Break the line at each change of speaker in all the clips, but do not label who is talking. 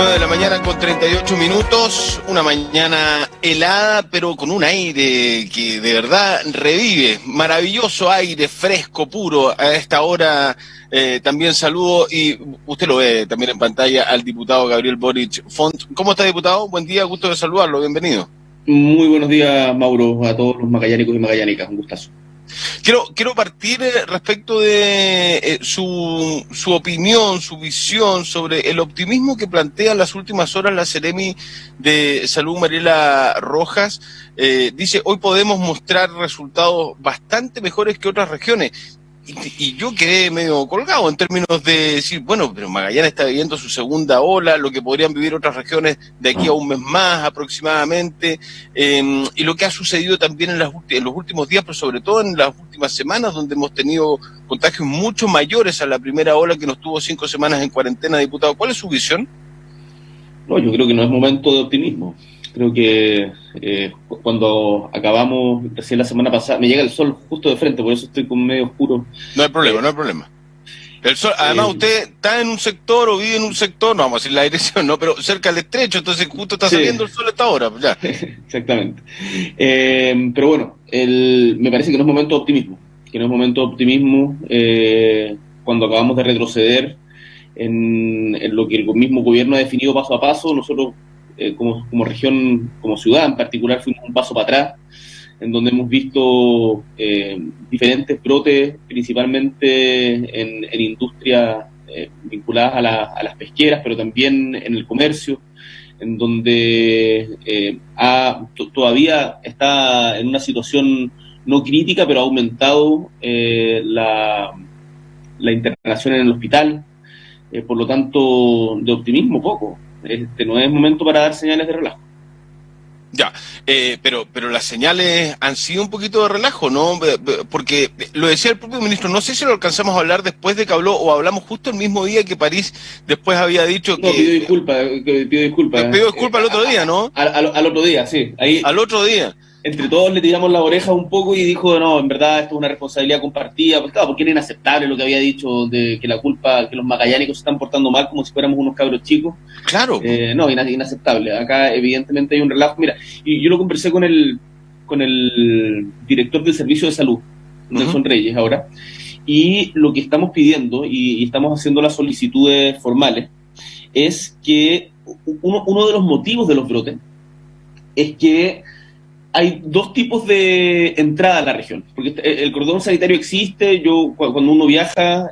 9 de la mañana con 38 minutos, una mañana helada, pero con un aire que de verdad revive, maravilloso aire fresco, puro. A esta hora también saludo, y usted lo ve también en pantalla, al diputado Gabriel Boric Font. ¿Cómo está, diputado? Buen día, gusto de saludarlo, bienvenido.
Muy buenos días, Mauro, a todos los magallánicos y magallánicas, un gustazo.
Quiero partir respecto de su opinión, su visión sobre el optimismo que plantea en las últimas horas la Seremi de Salud, Mariela Rojas. Dice, hoy podemos mostrar resultados bastante mejores que otras regiones. Y yo quedé medio colgado en términos de decir, bueno, pero Magallanes está viviendo su segunda ola, lo que podrían vivir otras regiones de aquí a un mes más aproximadamente, y lo que ha sucedido también en los últimos días, pero sobre todo en las últimas semanas, donde hemos tenido contagios mucho mayores a la primera ola que nos tuvo 5 semanas en cuarentena, diputado. ¿Cuál es su visión?
No, yo creo que no es momento de optimismo. Creo que cuando acabamos recién la semana pasada, me llega el sol justo de frente, por eso estoy con medio oscuro.
No hay problema, no hay problema. El sol, además usted está en un sector o vive en un sector, no vamos a decir la dirección, no, pero cerca del estrecho, entonces justo está saliendo el sol a esta hora, ya.
Exactamente. Pero bueno, me parece que no es momento de optimismo, cuando acabamos de retroceder en lo que el mismo gobierno ha definido paso a paso. Nosotros como región, como ciudad en particular, fuimos un paso para atrás, en donde hemos visto diferentes brotes, principalmente en industrias vinculadas a las pesqueras, pero también en el comercio, en donde todavía está en una situación no crítica, pero ha aumentado la internación en el hospital. Por lo tanto, de optimismo poco. No es momento para dar señales de relajo.
Ya, pero las señales han sido un poquito de relajo, ¿no? Porque lo decía el propio ministro, no sé si lo alcanzamos a hablar después de que habló, o hablamos justo el mismo día que París después había dicho que...
No, pido disculpas.
Pidió disculpas el otro día, ¿no?
Al otro día, sí. Ahí,
al otro día.
Entre todos le tiramos la oreja un poco y dijo, no, en verdad esto es una responsabilidad compartida. Pues claro, porque era inaceptable lo que había dicho de que la culpa, que los magallánicos se están portando mal como si fuéramos unos cabros chicos.
Claro.
No, inaceptable. Acá evidentemente hay un relajo. Mira, y yo lo conversé con el director del Servicio de Salud, Nelson Reyes, ahora, y lo que estamos pidiendo, y estamos haciendo las solicitudes formales, es que uno de los motivos de los brotes es que hay dos tipos de entrada a la región, porque el cordón sanitario existe. Cuando uno viaja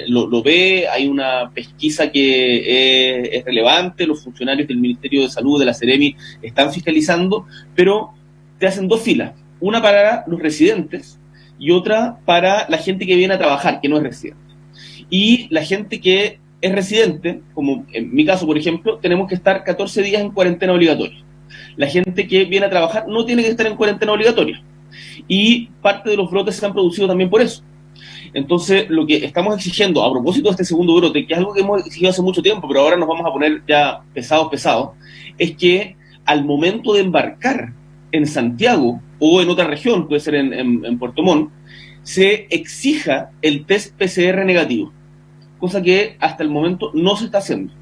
lo ve, hay una pesquisa que es relevante, los funcionarios del Ministerio de Salud, de la Seremi, están fiscalizando, pero te hacen dos filas, una para los residentes y otra para la gente que viene a trabajar, que no es residente. Y la gente que es residente, como en mi caso, por ejemplo, tenemos que estar 14 días en cuarentena obligatoria. La gente que viene a trabajar no tiene que estar en cuarentena obligatoria. Y parte de los brotes se han producido también por eso. Entonces, lo que estamos exigiendo, a propósito de este segundo brote, que es algo que hemos exigido hace mucho tiempo, pero ahora nos vamos a poner ya pesados, es que al momento de embarcar en Santiago o en otra región, puede ser en Puerto Montt, se exija el test PCR negativo, cosa que hasta el momento no se está haciendo.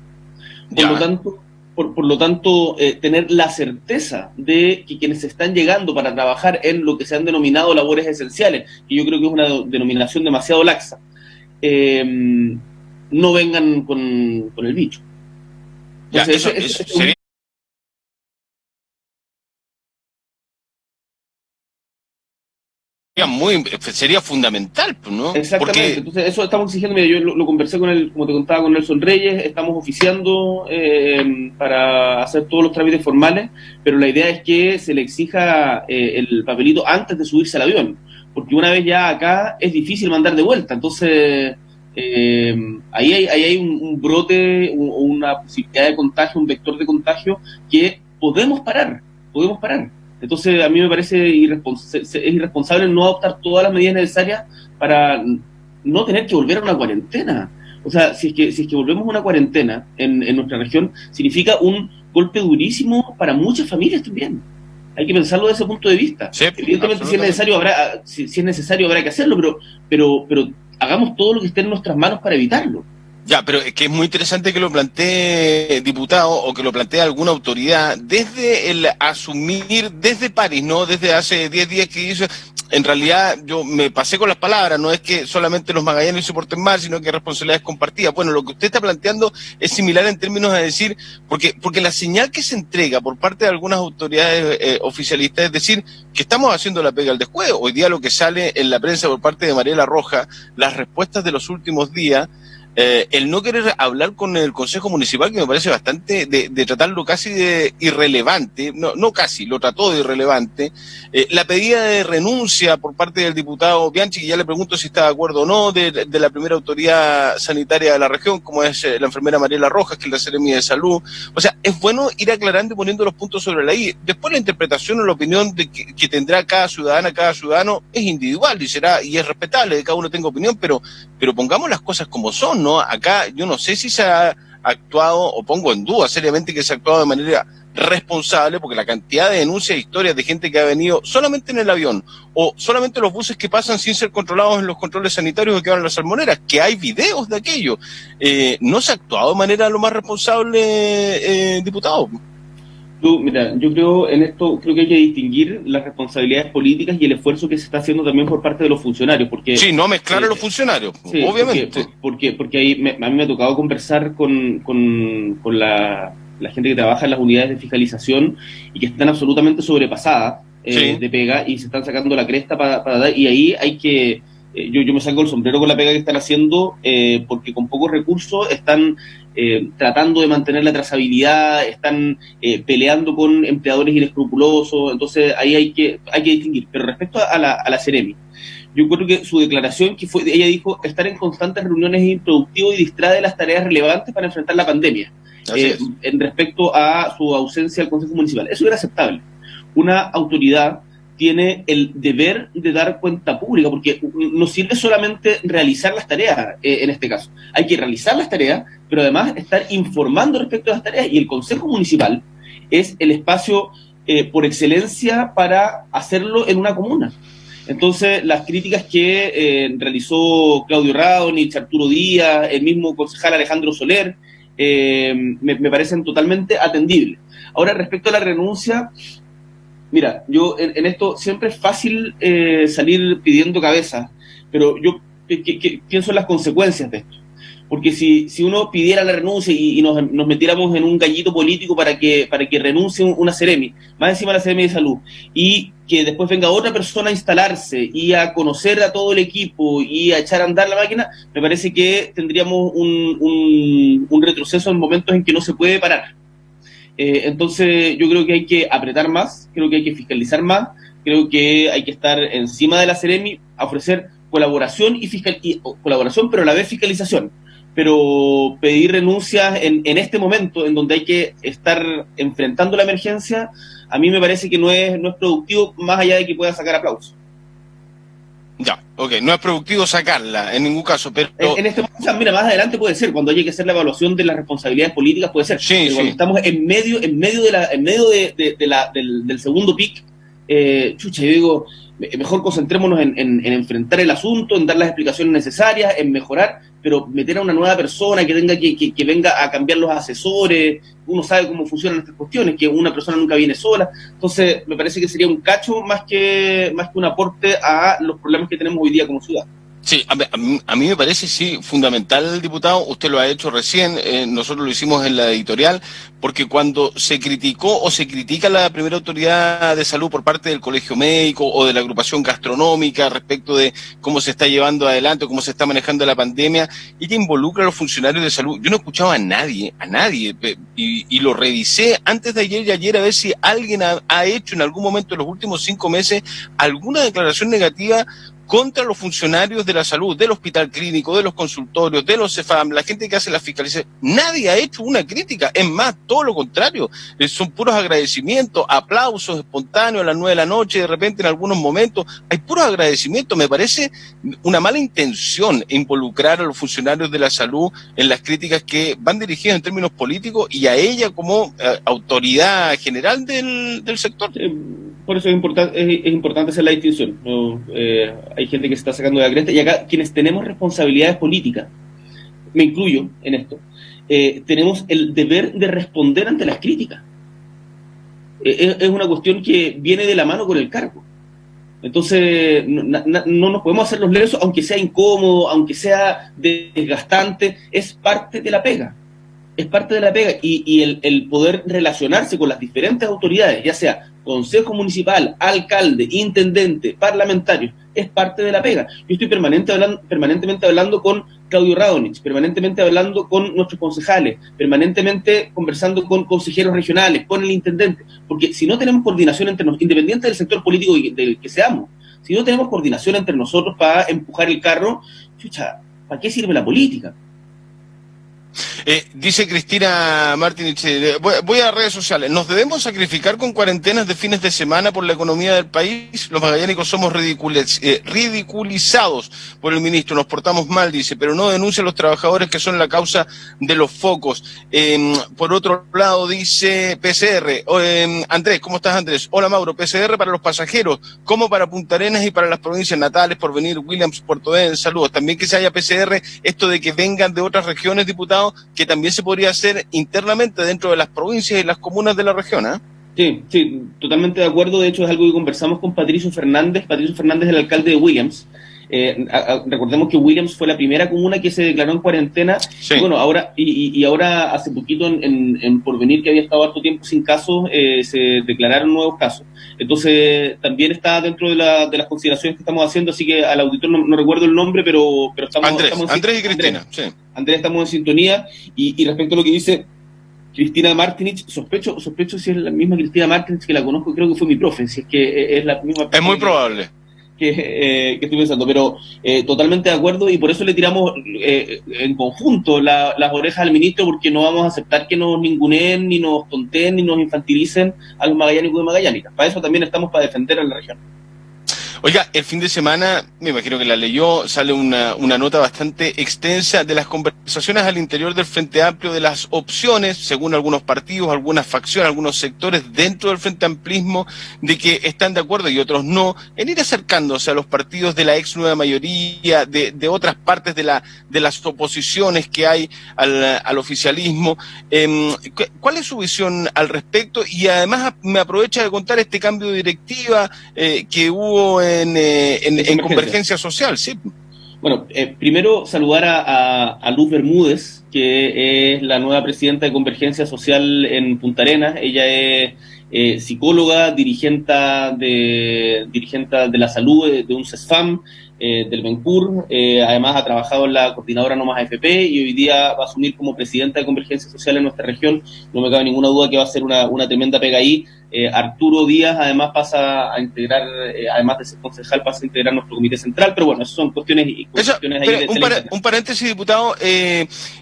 Por lo tanto, tener la certeza de que quienes están llegando para trabajar en lo que se han denominado labores esenciales, que yo creo que es una denominación demasiado laxa, no vengan con el bicho. Entonces,
eso sería sería fundamental, ¿no?
Exactamente. Porque... Entonces eso estamos exigiendo. Mira, yo lo conversé como te contaba, con Nelson Reyes. Estamos oficiando para hacer todos los trámites formales, pero la idea es que se le exija el papelito antes de subirse al avión, porque una vez ya acá es difícil mandar de vuelta. Entonces ahí hay un brote, una posibilidad de contagio, un vector de contagio que podemos parar. Entonces, a mí me parece es irresponsable no adoptar todas las medidas necesarias para no tener que volver a una cuarentena. O sea, si es que volvemos a una cuarentena en nuestra región, significa un golpe durísimo para muchas familias también. Hay que pensarlo desde ese punto de vista.
Sí,
evidentemente, si es necesario habrá que hacerlo, pero hagamos todo lo que esté en nuestras manos para evitarlo.
Ya, pero es que es muy interesante que lo plantee diputado o que lo plantee alguna autoridad desde el asumir, desde París, no desde hace 10 días que hizo. En realidad yo me pasé con las palabras, no es que solamente los magallanes se porten mal, sino que responsabilidades compartidas. Bueno, lo que usted está planteando es similar en términos de decir, porque la señal que se entrega por parte de algunas autoridades oficialistas es decir que estamos haciendo la pega al descuido. Hoy día lo que sale en la prensa por parte de Mariela Roja, las respuestas de los últimos días, el no querer hablar con el Consejo Municipal, que me parece bastante de tratarlo casi de irrelevante, no casi, lo trató de irrelevante, la pedida de renuncia por parte del diputado Bianchi, que ya le pregunto si está de acuerdo o no, de la primera autoridad sanitaria de la región, como es la enfermera Mariela Rojas, que es la Seremi de Salud. O sea, es bueno ir aclarando y poniendo los puntos sobre la I. Después la interpretación o la opinión que tendrá cada ciudadana, cada ciudadano, es individual y será, y es respetable, que cada uno tenga opinión, pero pongamos las cosas como son, ¿no? Acá yo no sé si se ha actuado, o pongo en duda seriamente que se ha actuado de manera responsable, porque la cantidad de denuncias e historias de gente que ha venido solamente en el avión, o solamente los buses que pasan sin ser controlados en los controles sanitarios que van a las salmoneras, que hay videos de aquello, no se ha actuado de manera lo más responsable, diputado.
Mira, yo creo en esto, creo que hay que distinguir las responsabilidades políticas y el esfuerzo que se está haciendo también por parte de los funcionarios, porque
sí, no mezclar a los funcionarios,
sí,
obviamente.
Porque ahí a mí me ha tocado conversar con la gente que trabaja en las unidades de fiscalización y que están absolutamente sobrepasadas
Sí.
de pega y se están sacando la cresta para dar, y ahí hay que yo me saco el sombrero con la pega que están haciendo, porque con pocos recursos están tratando de mantener la trazabilidad, están peleando con empleadores inescrupulosos, entonces ahí hay que distinguir. Pero respecto a la Seremi, yo creo que su declaración, que fue, ella dijo, estar en constantes reuniones es improductivo y distrae de las tareas relevantes para enfrentar la pandemia, en respecto a su ausencia al Consejo Municipal. Eso era aceptable. Una autoridad tiene el deber de dar cuenta pública, porque no sirve solamente realizar las tareas, en este caso. Hay que realizar las tareas, pero además estar informando respecto a las tareas, y el Consejo Municipal es el espacio por excelencia para hacerlo en una comuna. Entonces, las críticas que realizó Claudio Raonich, Arturo Díaz, el mismo concejal Alejandro Soler, me parecen totalmente atendibles. Ahora, respecto a la renuncia, mira, yo en esto siempre es fácil salir pidiendo cabeza, pero yo pienso en las consecuencias de esto. Porque si uno pidiera la renuncia y nos metiéramos en un gallito político para que renuncie una Seremi, más encima la Seremi de Salud, y que después venga otra persona a instalarse y a conocer a todo el equipo y a echar a andar la máquina, me parece que tendríamos un retroceso en momentos en que no se puede parar. Entonces yo creo que hay que apretar más, creo que hay que fiscalizar más, creo que hay que estar encima de la Seremi, ofrecer colaboración colaboración, pero a la vez fiscalización. Pero pedir renuncias en este momento, en donde hay que estar enfrentando la emergencia, a mí me parece que no es productivo, más allá de que pueda sacar aplausos.
Ya, ok, no es productivo sacarla en ningún caso, pero
en este momento, mira, más adelante puede ser, cuando haya que hacer la evaluación de las responsabilidades políticas puede ser,
sí,
pero
sí.
cuando estamos en medio del segundo pic, chucha, yo digo, mejor concentrémonos en enfrentar el asunto, en dar las explicaciones necesarias, en mejorar, pero meter a una nueva persona que tenga que venga a cambiar los asesores, uno sabe cómo funcionan estas cuestiones, que una persona nunca viene sola, entonces me parece que sería un cacho más que un aporte a los problemas que tenemos hoy día como ciudad.
Sí, a mí me parece, sí, fundamental, diputado, usted lo ha hecho recién, nosotros lo hicimos en la editorial, porque cuando se criticó o se critica la primera autoridad de salud por parte del Colegio Médico o de la agrupación gastronómica respecto de cómo se está llevando adelante o cómo se está manejando la pandemia, y que involucra a los funcionarios de salud, yo no escuchaba a nadie, y lo revisé antes de ayer y ayer a ver si alguien ha hecho en algún momento en los últimos 5 meses alguna declaración negativa contra los funcionarios de la salud, del hospital clínico, de los consultorios, de los CEFAM, la gente que hace la fiscalización. Nadie ha hecho una crítica, es más, todo lo contrario, son puros agradecimientos, aplausos espontáneos a las 9 de la noche, de repente en algunos momentos, hay puros agradecimientos. Me parece una mala intención involucrar a los funcionarios de la salud en las críticas que van dirigidas en términos políticos y a ella como autoridad general del sector.
Por eso es importante hacer la distinción, ¿no? Hay gente que se está sacando de la cresta, y acá quienes tenemos responsabilidades políticas me incluyo en esto, tenemos el deber de responder ante las críticas. Es una cuestión que viene de la mano con el cargo. Entonces, no nos podemos hacer los lesos, aunque sea incómodo, aunque sea desgastante, es parte de la pega. Es parte de la pega. Y el poder relacionarse con las diferentes autoridades, ya sea consejo municipal, alcalde, intendente, parlamentario, es parte de la pega. Yo estoy permanentemente hablando con Claudio Radonich, permanentemente hablando con nuestros concejales, permanentemente conversando con consejeros regionales, con el intendente, porque si no tenemos coordinación entre nosotros, independiente del sector político del que seamos, si no tenemos coordinación entre nosotros para empujar el carro, chucha, ¿para qué sirve la política?
Dice Cristina Martinich, voy a redes sociales, ¿nos debemos sacrificar con cuarentenas de fines de semana por la economía del país? Los magallánicos somos ridiculizados por el ministro, nos portamos mal, dice, pero no denuncia a los trabajadores que son la causa de los focos. Por otro lado, dice PCR, Andrés, ¿cómo estás, Andrés? Hola, Mauro, PCR para los pasajeros, como para Punta Arenas y para las provincias natales, Porvenir, Williams, Puerto Eden, saludos. También que se haya PCR, esto de que vengan de otras regiones, diputados, que también se podría hacer internamente dentro de las provincias y las comunas de la región, ¿eh?
Sí, totalmente de acuerdo. De hecho, es algo que conversamos con Patricio Fernández. Patricio Fernández es el alcalde de Williams. Recordemos que Williams fue la primera comuna que se declaró en cuarentena. Sí. Bueno, ahora hace poquito en Porvenir, que había estado harto tiempo sin casos, se declararon nuevos casos. Entonces, también está dentro de las consideraciones que estamos haciendo, así que al auditor no recuerdo el nombre, pero estamos...
Andrés y Cristina, sí.
Andrés, estamos en sintonía, y respecto a lo que dice Cristina Martinich, sospecho si es la misma Cristina Martinich, que la conozco, creo que fue mi profe, si es que es la misma persona.
Es muy probable.
Que estoy pensando, pero totalmente de acuerdo, y por eso le tiramos en conjunto las orejas al ministro, porque no vamos a aceptar que nos ninguneen, ni nos tonteen, ni nos infantilicen a los magallánicos y magallánicas. Para eso también estamos, para defender a la región.
Oiga, el fin de semana, me imagino que la leyó, sale una nota bastante extensa de las conversaciones al interior del Frente Amplio, de las opciones, según algunos partidos, algunas facciones, algunos sectores dentro del Frente Amplismo, de que están de acuerdo y otros no, en ir acercándose a los partidos de la ex nueva mayoría, de otras partes de las oposiciones que hay al oficialismo. ¿Cuál es su visión al respecto? Y además me aprovecha de contar este cambio de directiva que hubo en Convergencia Social, sí.
Bueno, primero saludar a Luz Bermúdez, que es la nueva presidenta de Convergencia Social en Punta Arenas. Ella es psicóloga, dirigente de la salud de un CESFAM, del Bencur. Además ha trabajado en la coordinadora No Más AFP y hoy día va a asumir como presidenta de Convergencia Social en nuestra región. No me cabe ninguna duda que va a ser una tremenda pega ahí. Arturo Díaz además pasa a integrar, además de ser concejal, pasa a integrar nuestro comité central, pero bueno, esas son cuestiones ahí.
Un paréntesis, diputado,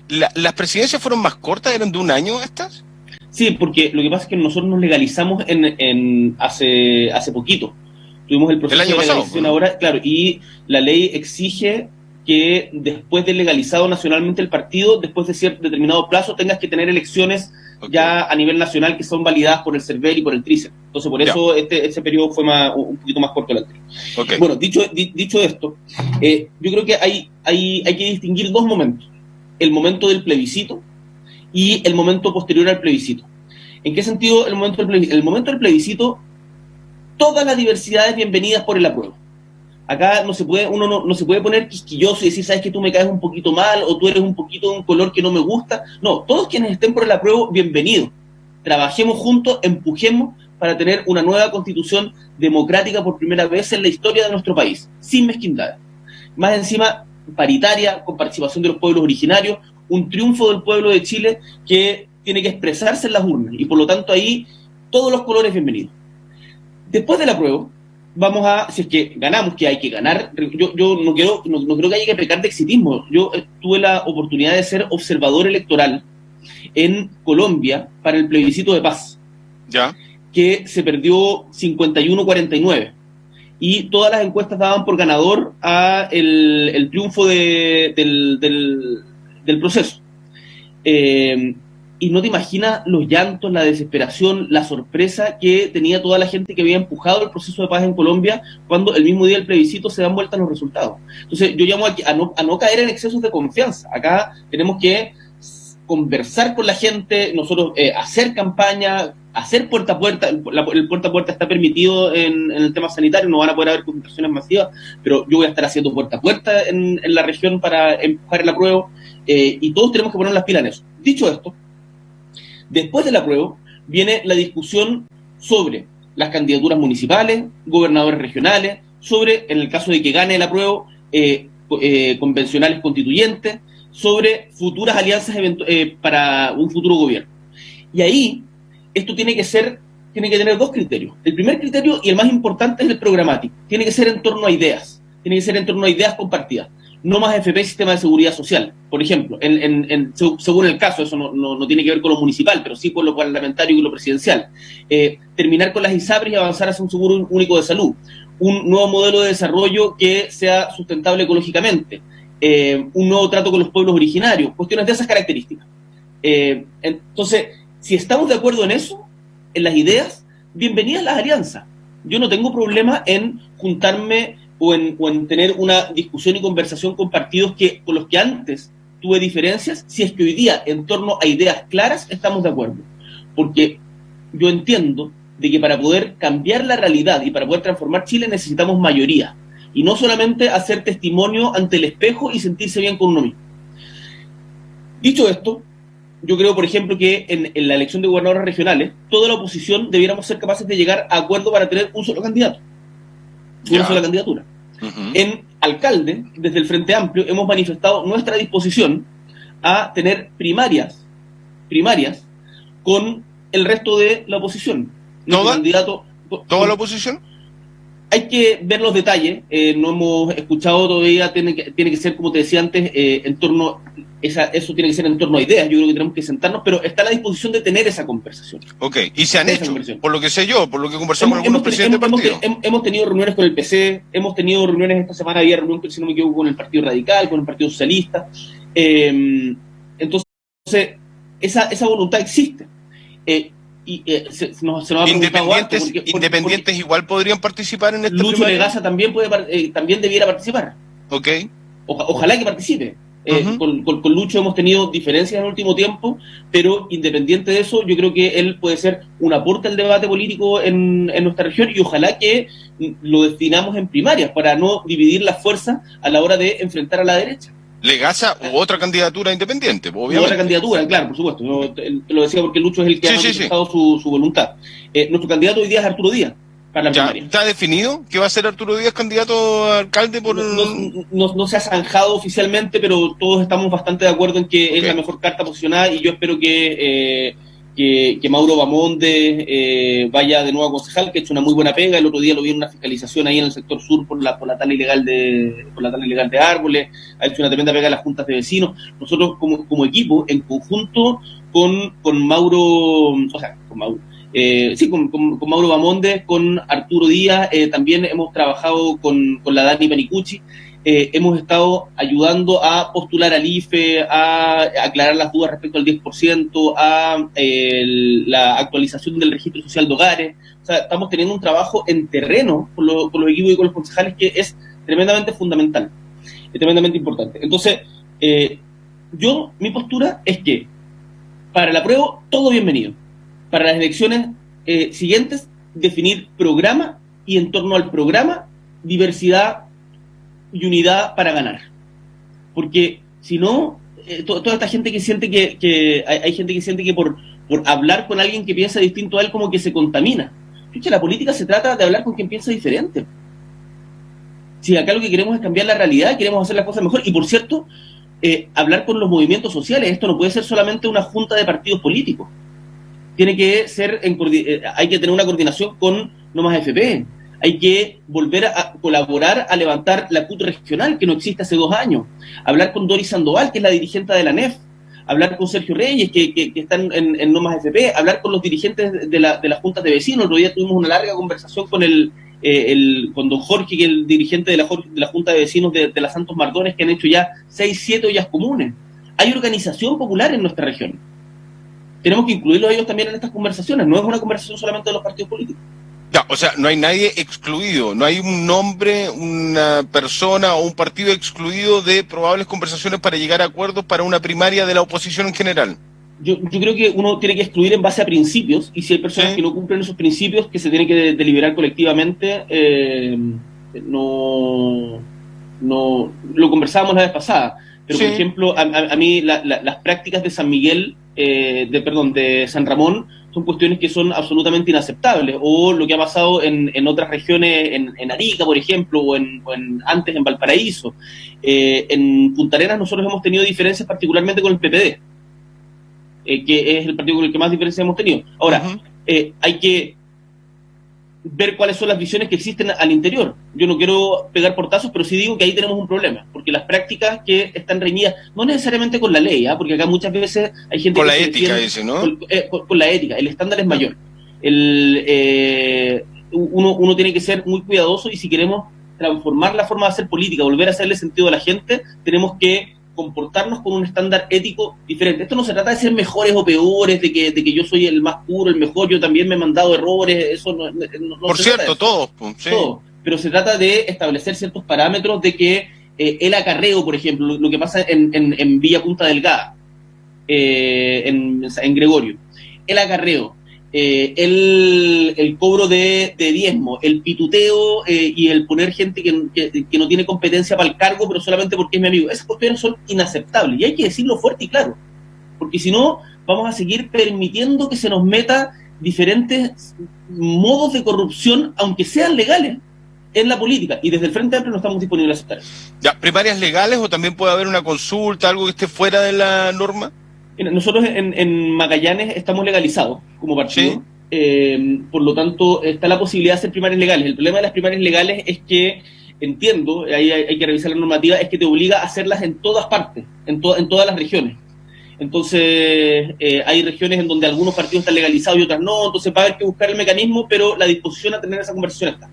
¿las presidencias fueron más cortas, eran de un año estas?
Sí, porque lo que pasa es que nosotros nos legalizamos hace poquito. Tuvimos el proceso de legalización ahora, claro, y la ley exige que después de legalizado nacionalmente el partido, después de cierto determinado plazo, tengas que tener elecciones ya a nivel nacional que son validadas por el CERVEL y por el TRICE. Entonces, por eso este periodo fue un poquito más corto que el anterior. Bueno, dicho esto, yo creo que hay que distinguir dos momentos. El momento del plebiscito y el momento posterior al plebiscito. ¿En qué sentido el momento del plebiscito? El momento del plebiscito, todas las diversidades bienvenidas por el apruebo. Acá uno no se puede poner quisquilloso y decir, sabes que tú me caes un poquito mal o tú eres un poquito de un color que no me gusta. No, todos quienes estén por el apruebo, bienvenidos. Trabajemos juntos, empujemos para tener una nueva constitución democrática por primera vez en la historia de nuestro país, sin mezquindad. Más encima, paritaria, con participación de los pueblos originarios, un triunfo del pueblo de Chile que tiene que expresarse en las urnas y por lo tanto ahí todos los colores bienvenidos. Después del apruebo, si es que ganamos, que hay que ganar, yo no creo que haya que pecar de exitismo. Yo tuve la oportunidad de ser observador electoral en Colombia para el plebiscito de paz, que se perdió 51-49, y todas las encuestas daban por ganador a el triunfo del proceso. y no te imaginas los llantos, la desesperación, la sorpresa que tenía toda la gente que había empujado el proceso de paz en Colombia cuando el mismo día del plebiscito se dan vueltas los resultados. Entonces yo llamo a no caer en excesos de confianza. Acá tenemos que conversar con la gente, nosotros hacer campaña, hacer puerta a puerta. El puerta a puerta está permitido en el tema sanitario, no van a poder haber concentraciones masivas, pero yo voy a estar haciendo puerta a puerta en la región para empujar el apruebo, y todos tenemos que poner las pilas en eso. Dicho esto, después del apruebo viene la discusión sobre las candidaturas municipales, gobernadores regionales, sobre, en el caso de que gane el apruebo, convencionales constituyentes, sobre futuras alianzas para un futuro gobierno. Y ahí, esto tiene que tener dos criterios. El primer criterio, y el más importante, es el programático. Tiene que ser en torno a ideas. Tiene que ser en torno a ideas compartidas. No más AFP, sistema de seguridad social. Por ejemplo, según el caso, eso no tiene que ver con lo municipal, pero sí con lo parlamentario y lo presidencial. Terminar con las ISAPRES y avanzar hacia un seguro único de salud. Un nuevo modelo de desarrollo que sea sustentable ecológicamente. Un nuevo trato con los pueblos originarios. Cuestiones de esas características. Entonces, si estamos de acuerdo en eso, en las ideas, bienvenidas las alianzas. Yo no tengo problema en juntarme o en tener una discusión y conversación con partidos con los que antes tuve diferencias, si es que hoy día, en torno a ideas claras, estamos de acuerdo. Porque yo entiendo de que para poder cambiar la realidad y para poder transformar Chile necesitamos mayoría. Y no solamente hacer testimonio ante el espejo y sentirse bien con uno mismo. Dicho esto, yo creo, por ejemplo, que en la elección de gobernadores regionales, toda la oposición debiéramos ser capaces de llegar a acuerdo para tener un solo candidato, una sola candidatura. Uh-huh. En alcalde, desde el Frente Amplio, hemos manifestado nuestra disposición a tener primarias con el resto de la oposición.
¿Toda la oposición?
Hay que ver los detalles, no hemos escuchado todavía, tiene que ser, como te decía antes, eso tiene que ser en torno a ideas. Yo creo que tenemos que sentarnos, pero está a la disposición de tener esa conversación.
Ok, y se han hecho, por lo que sé yo, por lo que conversamos con algunos presidentes de partido.
Hemos tenido reuniones con el PC, hemos tenido reuniones esta semana, había reunión, si no me equivoco, con el Partido Radical, con el Partido Socialista. Entonces, esa voluntad existe. Se nos ha
independientes igual podrían participar en esta
Lucho Legaza también debiera participar.
Ok.
Ojalá que participe. Uh-huh. Con Lucho hemos tenido diferencias en el último tiempo, pero independiente de eso, yo creo que él puede ser un aporte al debate político en nuestra región, y ojalá que lo destinamos en primarias para no dividir las fuerzas a la hora de enfrentar a la derecha.
Legaza u otra candidatura independiente, obviamente.
Otra candidatura, claro, por supuesto. Yo te lo decía porque Lucho es el que ha manifestado su voluntad. Nuestro candidato hoy día es Arturo Díaz para la primaria.
¿Está definido que va a ser Arturo Díaz candidato a alcalde?
No se ha zanjado oficialmente, pero todos estamos bastante de acuerdo en que es la mejor carta posicionada, y yo espero que Mauro Bamonde vaya de nuevo a concejal, que ha hecho una muy buena pega. El otro día lo vi en una fiscalización ahí en el sector sur por la tala ilegal de árboles. Ha hecho una tremenda pega en las juntas de vecinos. Nosotros como equipo, en conjunto con Mauro, con Mauro Bamonde, con Arturo Díaz, también hemos trabajado con la Dani Panicucci. Hemos estado ayudando a postular al IFE, a aclarar las dudas respecto al 10%, a la actualización del registro social de hogares. O sea, estamos teniendo un trabajo en terreno con los equipos y con los concejales que es tremendamente fundamental, es tremendamente importante. Entonces, mi postura es que para el apruebo, todo bienvenido. Para las elecciones siguientes, definir programa, y en torno al programa, diversidad y unidad para ganar. Porque si no, toda esta gente que siente que hay gente que siente que por hablar con alguien que piensa distinto a él, como que se contamina. La política se trata de hablar con quien piensa diferente. Si acá lo que queremos es cambiar la realidad, queremos hacer las cosas mejor. Y por cierto, hablar con los movimientos sociales. Esto no puede ser solamente una junta de partidos políticos. Tiene que ser hay que tener una coordinación con No Más AFP. Hay que volver a colaborar a levantar la CUT regional, que no existe hace 2 años. Hablar con Doris Sandoval, que es la dirigente de la ANEF. Hablar con Sergio Reyes, que están en No Más AFP. Hablar con los dirigentes de las juntas de vecinos. El otro día tuvimos una larga conversación con con don Jorge, que es el dirigente de la junta de vecinos de la Santos Mardones, que han hecho ya 6, 7 ollas comunes. Hay organización popular en nuestra región. tenemos que incluirlos a ellos también en estas conversaciones. No es una conversación solamente de los partidos políticos.
Ya, o sea, no hay nadie excluido, no hay un nombre, una persona o un partido excluido de probables conversaciones para llegar a acuerdos para una primaria de la oposición en general.
Yo creo que uno tiene que excluir en base a principios, y si hay personas que no cumplen esos principios, que se tienen que deliberar colectivamente, no lo conversábamos la vez pasada, pero por ejemplo, a mí las prácticas de San Miguel, de San Ramón, son cuestiones que son absolutamente inaceptables, o lo que ha pasado en otras regiones, en Arica, por ejemplo, o antes en Valparaíso. En Punta Arenas nosotros hemos tenido diferencias particularmente con el PPD, que es el partido con el que más diferencias hemos tenido. Ahora, hay que ver cuáles son las visiones que existen al interior. Yo no quiero pegar portazos, pero sí digo que ahí tenemos un problema, porque las prácticas que están reñidas, no necesariamente con la ley, porque acá muchas veces hay gente
con
que
la ética, dice, ¿no?
Con la ética, el estándar es mayor. Uno tiene que ser muy cuidadoso, y si queremos transformar la forma de hacer política, volver a hacerle sentido a la gente, tenemos que comportarnos con un estándar ético diferente. Esto no se trata de ser mejores o peores, de que yo soy el más puro, el mejor, yo también me he mandado errores, eso no
por cierto, todos. Sí.
Todo, pero se trata de establecer ciertos parámetros de que el acarreo, por ejemplo, lo que pasa en Villa Punta Delgada, en Gregorio, el acarreo, el cobro de diezmo, el pituteo y el poner gente que no tiene competencia para el cargo, pero solamente porque es mi amigo. Esas cuestiones son inaceptables, y hay que decirlo fuerte y claro, porque si no vamos a seguir permitiendo que se nos meta diferentes modos de corrupción, aunque sean legales, en la política, y desde el Frente Amplio no estamos disponibles a aceptar eso.
Ya, ¿primarias legales o también puede haber una consulta, algo que esté fuera de la norma?
Nosotros en Magallanes estamos legalizados como partido, por lo tanto está la posibilidad de hacer primarias legales. El problema de las primarias legales es que, entiendo, ahí hay que revisar la normativa, es que te obliga a hacerlas en todas partes, en todas las regiones. Entonces hay regiones en donde algunos partidos están legalizados y otras no, entonces va a haber que buscar el mecanismo, pero la disposición a tener esa conversación está.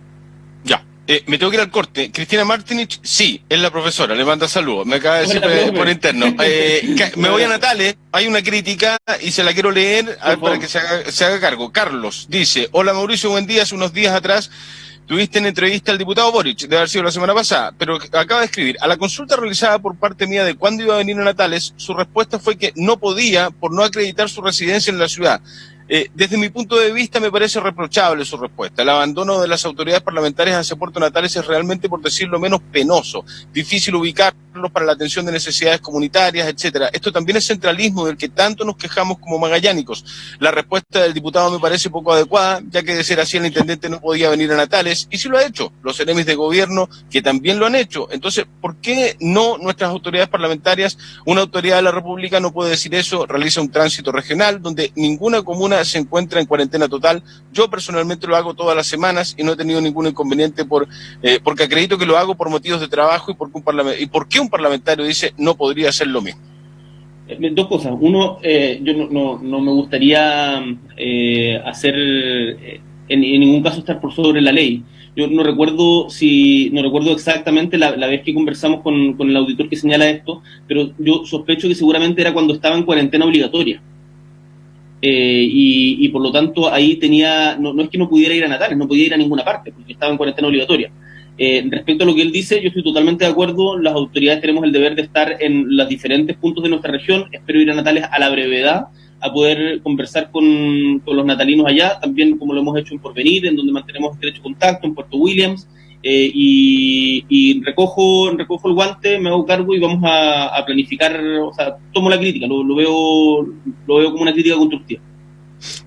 Ya. Me tengo que ir al corte. Cristina Martinich, sí, es la profesora, le manda saludos. Me acaba de decir por interno. Me voy a Natales, hay una crítica y se la quiero leer para que se haga cargo. Carlos dice: hola Mauricio, buen día. Hace unos días atrás tuviste en entrevista al diputado Boric, debe haber sido la semana pasada, pero acaba de escribir: a la consulta realizada por parte mía de cuándo iba a venir a Natales, su respuesta fue que no podía por no acreditar su residencia en la ciudad. Desde mi punto de vista me parece reprochable su respuesta. El abandono de las autoridades parlamentarias hacia Puerto Natales es realmente, por decirlo menos, penoso. Difícil ubicarlos para la atención de necesidades comunitarias, etcétera. Esto también es centralismo del que tanto nos quejamos como magallánicos. La respuesta del diputado me parece poco adecuada, ya que de ser así el intendente no podía venir a Natales, y sí lo ha hecho. Los seremis de gobierno que también lo han hecho. Entonces, ¿por qué no nuestras autoridades parlamentarias, una autoridad de la República no puede decir eso? Realiza un tránsito regional donde ninguna comuna se encuentra en cuarentena total. Yo personalmente lo hago todas las semanas y no he tenido ningún inconveniente porque acredito que lo hago por motivos de trabajo y porque un parlamentario dice no podría hacer lo mismo.
Dos cosas. Uno, yo no me gustaría hacer en ningún caso estar por sobre la ley. Yo no recuerdo exactamente la vez que conversamos con el auditor que señala esto, pero yo sospecho que seguramente era cuando estaba en cuarentena obligatoria. Y por lo tanto ahí tenía, no es que no pudiera ir a Natales, no podía ir a ninguna parte porque estaba en cuarentena obligatoria. Respecto a lo que él dice, yo estoy totalmente de acuerdo. Las autoridades tenemos el deber de estar en los diferentes puntos de nuestra región. Espero ir a Natales a la brevedad, a poder conversar con los natalinos allá, también como lo hemos hecho en Porvenir, en donde mantenemos estrecho contacto, en Puerto Williams, y recojo el guante, me hago cargo y vamos a planificar. O sea, tomo la crítica, lo veo como una crítica constructiva.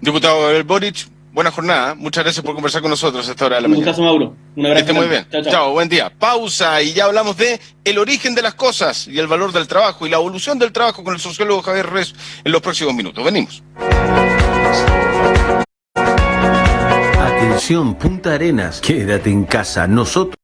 Diputado Gabriel Boric, buena jornada, muchas gracias por conversar con nosotros a esta hora de la mañana.
Un gustazo, Mauro. Un abrazo.
Que esté muy bien. Chao, buen día. Pausa y ya hablamos de el origen de las cosas y el valor del trabajo y la evolución del trabajo con el sociólogo Javier Res en los próximos minutos. Venimos.
Atención Punta Arenas, quédate en casa, nosotros